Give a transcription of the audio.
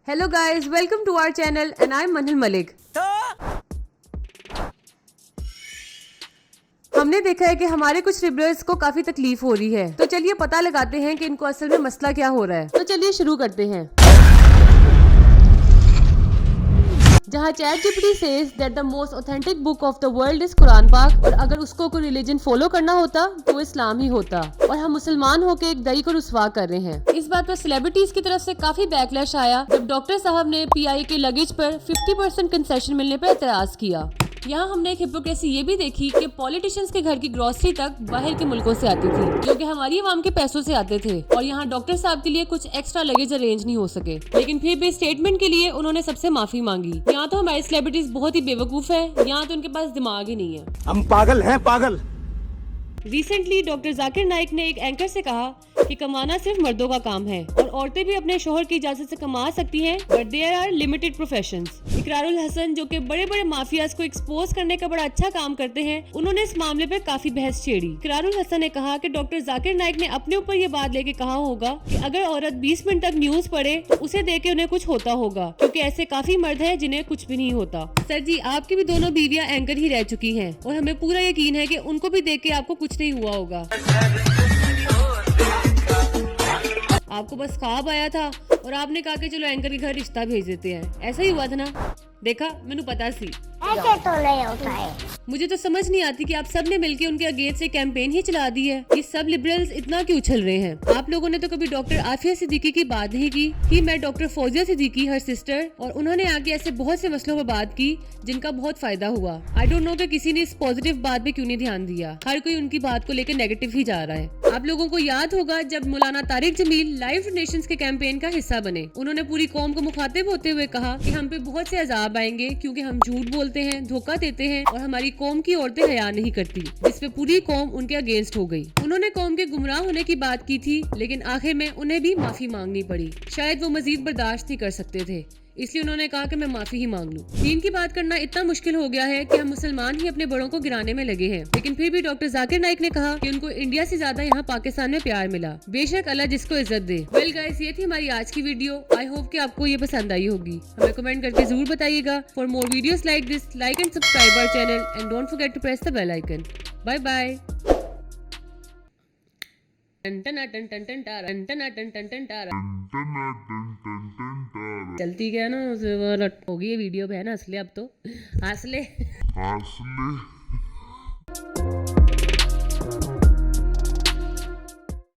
Hello guys, welcome to our channel and I'm Manil Malik. हमने देखा है कि हमारे कुछ रिबलर्स को काफी तकलीफ हो रही है, तो चलिए पता लगाते हैं कि इनको असल में मसला क्या हो रहा है। तो चलिए शुरू करते हैं। जहाँ ChatGPT says that the most authentic book of the world is Quran पाक, और अगर उसको कोई रिलीजन फॉलो करना होता तो वो इस्लाम ही होता, और हम मुसलमान होके एक दई को रुस्वा कर रहे हैं। इस बात पर सेलिब्रिटीज की तरफ से काफी बैकलैश आया जब डॉक्टर साहब ने PI के लगेज पर 50% कंसेशन मिलने पर एतराज किया। यहाँ हमने एक हिपोक्रेसी ये भी देखी कि पॉलिटिशियंस के घर की ग्रोसरी तक बाहर के मुल्कों से आती थी, जो कि हमारी आवाम के पैसों से आते थे, और यहाँ डॉक्टर साहब के लिए कुछ एक्स्ट्रा लगेज अरेंज नहीं हो सके, लेकिन फिर भी स्टेटमेंट के लिए उन्होंने सबसे माफी मांगी। यहाँ तो हमारे सेलिब्रिटीज बहुत ही बेवकूफ है, यहाँ तो उनके पास दिमाग ही नहीं है। हम पागल हैं, पागल। रिसेंटली डॉक्टर जाकिर नाइक ने एक एंकर से कहा कि कमाना सिर्फ मर्दों का काम है और औरतें भी अपने शोहर की इजाजत से कमा सकती हैं, but there are limited professions. Ikrarul Hasan, जो कि बड़े बड़े माफियाज को एक्सपोज करने का बड़ा अच्छा काम करते हैं, उन्होंने इस मामले पर काफी बहस छेड़ी। इकरारुल हसन ने कहा कि डॉक्टर जाकिर नाइक ने अपने ऊपर ये बात लेके कहा होगा कि अगर औरत 20 मिनट तक न्यूज पढ़े तो उसे देख के उन्हें कुछ होता होगा, क्योंकि ऐसे काफी मर्द हैं जिन्हें कुछ भी नहीं होता। सर जी, आपकी भी दोनों बीवियां एंकर ही रह चुकी हैं और हमें पूरा यकीन है कि उनको भी देख के आपको कुछ नहीं हुआ होगा। आपको बस ख्वाब आया था और आपने कहा कि चलो एंकर के घर रिश्ता भेज देते हैं। ऐसा ही हुआ था ना? देखा, मैंने पता सी। ऐसे तो नहीं होता है। मुझे तो समझ नहीं आती कि आप सब ने मिलकर उनके अगेंस्ट से कैंपेन ही चला दी है। ये सब लिबरल्स इतना क्यों उछल रहे हैं? आप लोगों ने तो कभी डॉक्टर आफिया सिद्दीकी की बात नहीं की कि मैं doctor Fauzia Siddiqui, her sister, और उन्होंने आगे ऐसे बहुत से मसलों पर बात की जिनका बहुत फायदा हुआ। आई डोंट नो कि किसी ने इस पॉजिटिव बात पे क्यों नहीं ध्यान दिया। हर कोई उनकी बात को लेकर नेगेटिव ही जा रहा है। आप लोगों को याद होगा जब मौलाना तारिक जमील लाइव डोनेशंस के कैंपेन का हिस्सा बने, उन्होंने पूरी कौम को मुखातिब होते हुए कहा कि हम पे बहुत से अजाब आएंगे क्योंकि हम झूठ बोलते हैं, धोखा देते हैं और हमारी कौम की औरतें हया नहीं करती, जिसपे पूरी कौम उनके अगेंस्ट हो गई। उन्होंने कौम के गुमराह होने की बात की थी, लेकिन आखिर में उन्हें भी माफी मांगनी पड़ी। शायद वो मजीद बर्दाश्त नहीं कर सकते थे, इसलिए उन्होंने कहा कि मैं माफी ही मांग लूं। दीन की बात करना इतना मुश्किल हो गया है कि हम मुसलमान ही अपने बड़ों को गिराने में लगे हैं, लेकिन फिर भी डॉक्टर जाकिर नाइक ने कहा कि उनको इंडिया से ज्यादा यहाँ पाकिस्तान में प्यार मिला। बेशक अल्लाह जिसको इज्जत दे। वेल गाइस, ये थी हमारी आज की वीडियो। आई होप कि आपको ये पसंद आई होगी। हमें कमेंट करके जरूर बताइएगा। For more videos like this, like and subscribe our channel and don't forget to press the bell icon. Bye bye. चलती क्या ना, होगी ये वीडियो पे है ना, हंस ले अब तो, हंस ले।